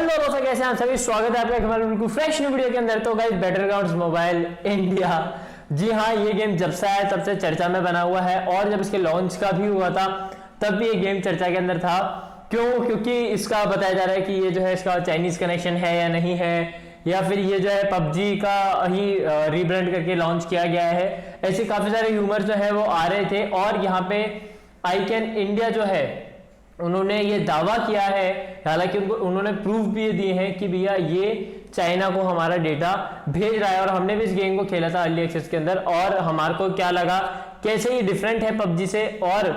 Hello दोस्तों, कैसे हैं आप सभी। स्वागत है आपका हमारे बिल्कुल फ्रेश न्यू वीडियो के अंदर। तो गाइस, बैटलग्राउंड्स मोबाइल इंडिया, जी हाँ, ये गेम जब से आया तब से चर्चा में बना हुआ है और जब इसके लॉन्च का भी हुआ था तब भी ये गेम चर्चा के अंदर था। क्यों? क्योंकि इसका बताया जा रहा है कि ये जो है इसका चाइनीज कनेक्शन है या नहीं है, या फिर ये जो है पबजी का ही रीब्रांड करके लॉन्च किया गया है। ऐसे काफी सारे ह्यूमर जो है वो आ रहे थे और यहाँ पे आईकैन इंडिया जो है उन्होंने ये दावा किया है, हालांकि उन्होंने प्रूफ भी दिए हैं कि भैया ये चाइना को हमारा डेटा भेज रहा है। और हमने भी इस गेम को खेला था अर्ली एक्सेस के अंदर और हमारे को क्या लगा, कैसे ये डिफरेंट है पबजी से और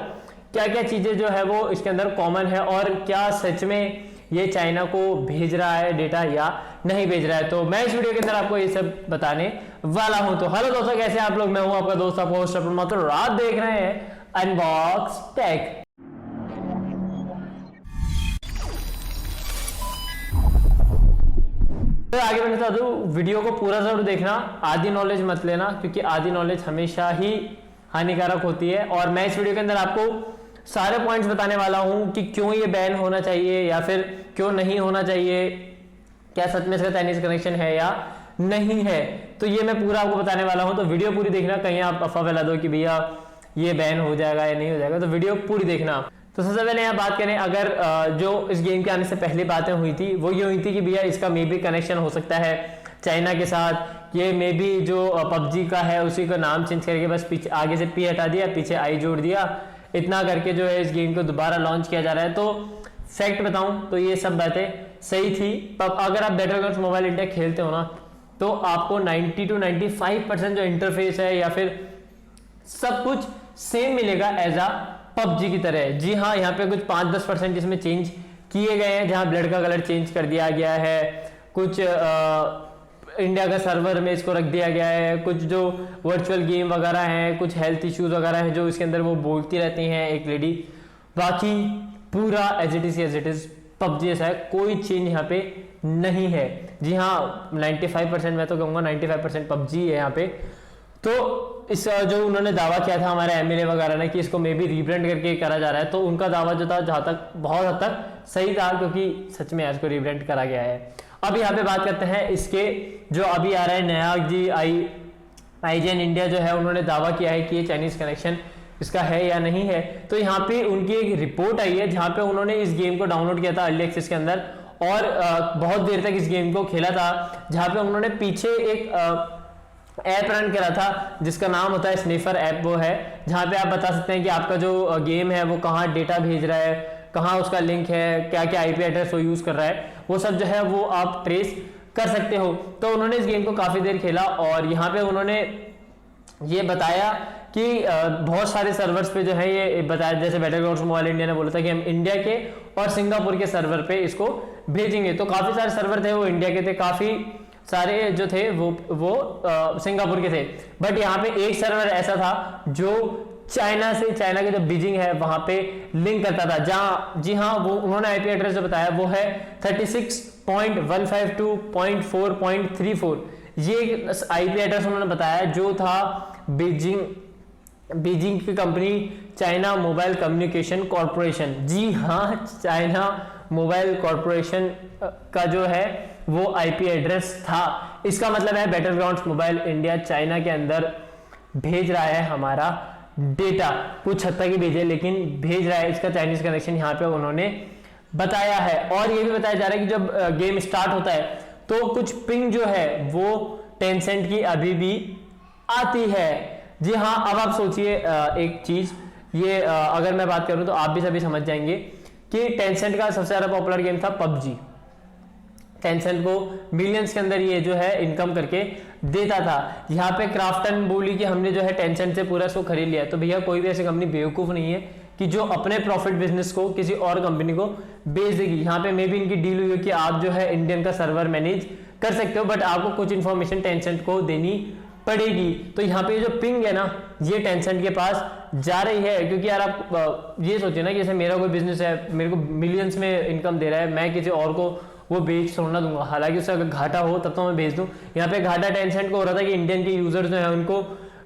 क्या क्या चीजें जो है वो इसके अंदर कॉमन है और क्या सच में ये चाइना को भेज रहा है डेटा या नहीं भेज रहा है। तो मैं इस वीडियो के अंदर आपको ये सब बताने वाला हूं। तो हेलो दोस्तों, कैसे आप लोग। मैं हूं आपका दोस्त, आपका होस्ट मात्र। आप देख रहे हैं अनबॉक्स टेक। तो आगे मैं बता दूं, वीडियो को पूरा जरूर देखना, आधी नॉलेज मत लेना, क्योंकि आधी नॉलेज हमेशा ही हानिकारक होती है। और मैं इस वीडियो के अंदर आपको सारे पॉइंट्स बताने वाला हूं कि क्यों ये बैन होना चाहिए या फिर क्यों नहीं होना चाहिए, क्या सच में इसका चाइनीज कनेक्शन है या नहीं है। तो ये मैं पूरा आपको बताने वाला हूं, तो वीडियो पूरी देखना। कहीं आप अफवाह फैला दो कि भैया ये बैन हो जाएगा या नहीं हो जाएगा, तो वीडियो पूरी देखना। तो सबसे पहले यहाँ बात करें, अगर जो इस गेम के आने से पहले बातें हुई थी वो ये हुई थी कि भैया इसका मे बी कनेक्शन हो सकता है चाइना के साथ। ये मे बी जो पबजी का है उसी का नाम चेंज करके बस पीछे आगे से पी हटा दिया, पीछे आई जोड़ दिया, इतना करके जो है इस गेम को दोबारा लॉन्च किया जा रहा है। तो फैक्ट बताऊं तो ये सब बातें सही थी। अगर आप बैटलग्राउंड्स मोबाइल इंडिया खेलते हो ना, तो आपको 90 to 95% जो इंटरफेस है या फिर सब कुछ सेम मिलेगा एज आ पबजी की तरह। जी हाँ, यहाँ पे कुछ 5-10% जिसमें चेंज किए गए हैं, जहां ब्लड का कलर चेंज कर दिया गया है, कुछ इंडिया का सर्वर में इसको रख दिया गया है, कुछ जो वर्चुअल गेम वगैरह हैं, कुछ हेल्थ इश्यूज वगैरह हैं जो इसके अंदर वो बोलती रहती हैं एक लेडी। बाकी पूरा एज इट इज पबजी ऐसा है, कोई चेंज यहाँ पे नहीं है। जी हाँ, 95% मैं तो कहूँगा 95% पबजी है यहाँ पे। तो इस जो उन्होंने दावा किया था हमारे एमएलए वगैरह ने कि इसको मे बी रीब्रांड करके करा जा रहा है, तो उनका दावा जो था जहां तक बहुत हद तक सही था, क्योंकि सच में इसको रीब्रांड करा गया है। अब यहाँ पे बात करते हैं इसके जो अभी आ रहा है नया जी आईकैन इंडिया जो है उन्होंने दावा किया है कि ये चाइनीज कनेक्शन इसका है या नहीं है। तो यहाँ पे उनकी एक रिपोर्ट आई है जहाँ पे उन्होंने इस गेम को डाउनलोड किया था अर्ली एक्सेस के अंदर और बहुत देर तक इस गेम को खेला था, जहाँ पे उन्होंने पीछे एक ऐप रन करा था जिसका नाम होता है स्निफर ऐप। वो है जहां पे आप बता सकते हैं कि आपका जो गेम है वो कहाँ डेटा भेज रहा है, कहाँ उसका लिंक है, क्या क्या आईपी एड्रेस वो यूज कर रहा है, वो सब जो है वो आप ट्रेस कर सकते हो। तो उन्होंने इस गेम को काफी देर खेला और यहाँ पे उन्होंने ये बताया कि बहुत सारे सर्वर्स पे जो है ये बताया, जैसे बैटलग्राउंड्स मोबाइल इंडिया ने बोला था कि हम इंडिया के और सिंगापुर के सर्वर पे इसको भेजेंगे। तो काफी सारे सर्वर थे वो इंडिया के थे, काफी सारे जो थे वो सिंगापुर के थे। बट यहाँ पे एक सर्वर ऐसा था जो चाइना के जो बीजिंग है वहां पे लिंक करता था, जहां जी हाँ वो उन्होंने आईपी एड्रेस जो बताया वो है 36.152.4.34। ये आईपी एड्रेस उन्होंने बताया जो था बीजिंग की company China mobile communication corporation. जी हाँ, चाइना मोबाइल कॉर्पोरेशन का जो है वो आईपी एड्रेस था। इसका मतलब है बैटलग्राउंड्स मोबाइल इंडिया चाइना के अंदर भेज रहा है हमारा डेटा, कुछ हद तक ही भेजे लेकिन भेज रहा है। इसका चाइनीज कनेक्शन यहाँ पे उन्होंने बताया है। और ये भी बताया जा रहा है कि जब गेम स्टार्ट होता है तो कुछ पिंग जो है वो टेंसेंट की अभी भी आती है। जी हाँ, अब आप सोचिए एक चीज, ये अगर मैं बात करूं तो आप भी सभी समझ जाएंगे कि टेंसेंट का सबसे ज्यादा पॉपुलर गेम था पबजी। टेंसेंट को मिलियंस के अंदर ये जो है इनकम करके देता था। यहाँ पे क्राफ्टन बोली कि हमने जो है टेंसेंट से पूरा इसको खरीद लिया। तो भैया कोई भी ऐसी कंपनी बेवकूफ नहीं है कि जो अपने प्रॉफिट बिजनेस को किसी और कंपनी को बेच देगी। यहाँ पे मे भी इनकी डील हुई है कि आप जो है इंडियन का सर्वर मैनेज कर सकते हो, बट आपको कुछ इंफॉर्मेशन टेंसेंट को देनी पड़ेगी। तो यहाँ पे जो पिंग है ना, ये टेंसेंट के पास जा रही है। क्योंकि यार आप ये सोचिए ना कि जैसे मेरा कोई बिजनेस है, मेरे को मिलियंस में इनकम दे रहा है, मैं किसी और को वो बेच थोड़ा दूंगा, हालांकि उससे अगर घाटा हो तब तो मैं बेच दूं। यहाँ पे घाटा टेंसेंट को हो रहा था कि इंडियन के यूजर्स जो है उनको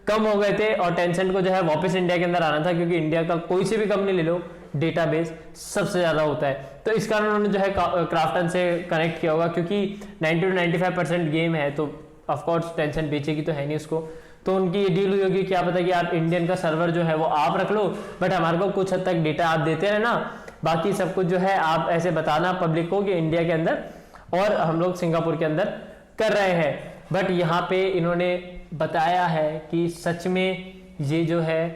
कम हो गए थे और टेंसेंट को जो है वापस इंडिया के अंदर आना था, क्योंकि इंडिया का कोई सी भी कंपनी ले लो डेटाबेस सबसे ज़्यादा होता है। तो इस कारण उन्होंने जो है क्राफ्टन से कनेक्ट किया होगा, क्योंकि 90 to 95% गेम है, तो ऑफकोर्स टेंसेंट बेचेगी तो है नहीं उसको, तो उनकी ये डील हुई होगी, क्या पता कि आप इंडियन का सर्वर जो है वो आप रख लो, बट हमारे को कुछ हद तक डेटा आप देते रहना, बाकी सब कुछ जो है आप ऐसे बताना पब्लिक को कि इंडिया के अंदर और हम लोग सिंगापुर के अंदर कर रहे हैं। बट यहाँ पे इन्होंने बताया है कि सच में ये जो है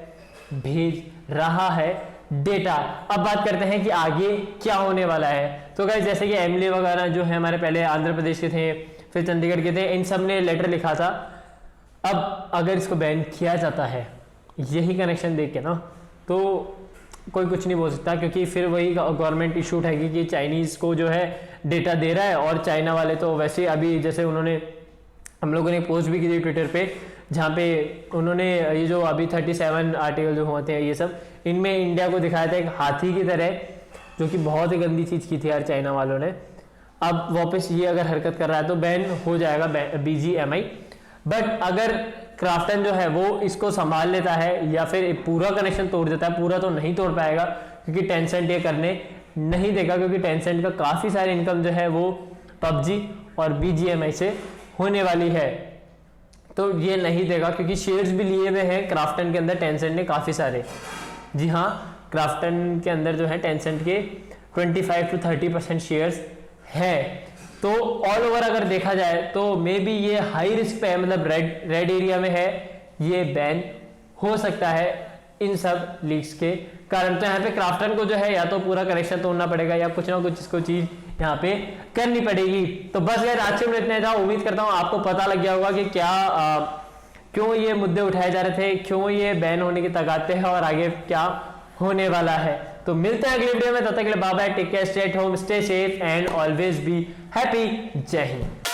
भेज रहा है डेटा। अब बात करते हैं कि आगे क्या होने वाला है। तो गाइस जैसे कि एमएलए वगैरह जो है हमारे पहले आंध्र प्रदेश के थे, फिर चंडीगढ़ के थे, इन सब ने लेटर लिखा था। अब अगर इसको बैन किया जाता है, यही कनेक्शन देख के ना, तो कोई कुछ नहीं बोल सकता, क्योंकि फिर वही गवर्नमेंट इशू उठाएगी कि चाइनीज़ को जो है डेटा दे रहा है, और चाइना वाले तो वैसे अभी जैसे उन्होंने हम लोगों ने पोस्ट भी की थी ट्विटर पे, जहाँ पे उन्होंने ये जो अभी 37 आर्टिकल जो होते हैं ये सब, इनमें इंडिया को दिखाया था एक हाथी की तरह, जो कि बहुत ही गंदी चीज़ की थी यार चाइना वालों ने। अब वापस ये अगर हरकत कर रहा है तो बैन हो जाएगा BGMI। बट अगर क्राफ्टन जो है वो इसको संभाल लेता है या फिर पूरा कनेक्शन तोड़ देता है, पूरा तो नहीं तोड़ पाएगा क्योंकि टेंसेंट ये करने नहीं देगा, क्योंकि टेंसेंट का काफ़ी सारी इनकम जो है वो PUBG और BGMI से होने वाली है, तो ये नहीं देगा, क्योंकि शेयर्स भी लिए हुए हैं क्राफ्टन के अंदर टेंसेंट ने काफ़ी सारे। जी हाँ, क्राफ्टन के अंदर जो है टेंसेंट के 25 to 30% शेयर्स है। तो ऑल ओवर अगर देखा जाए तो मे बी ये हाई रिस्क पे है, मतलब रेड एरिया में है, ये बैन हो सकता है इन सब लीक्स के कारण। तो यहाँ पे क्राफ्टन को जो है या तो पूरा कनेक्शन तोड़ना पड़ेगा या कुछ ना कुछ इसको चीज यहाँ पे करनी पड़ेगी। तो बस यार आज के इतने था, उम्मीद करता हूँ आपको पता लग गया होगा कि क्या क्यों ये मुद्दे उठाए जा रहे थे, क्यों ये बैन होने की तगाते हैं और आगे क्या होने वाला है। तो मिलते हैं अगले वीडियो में, तब तक के लिए bye bye, take care, stay at home, stay safe and always be happy. जय हिंद।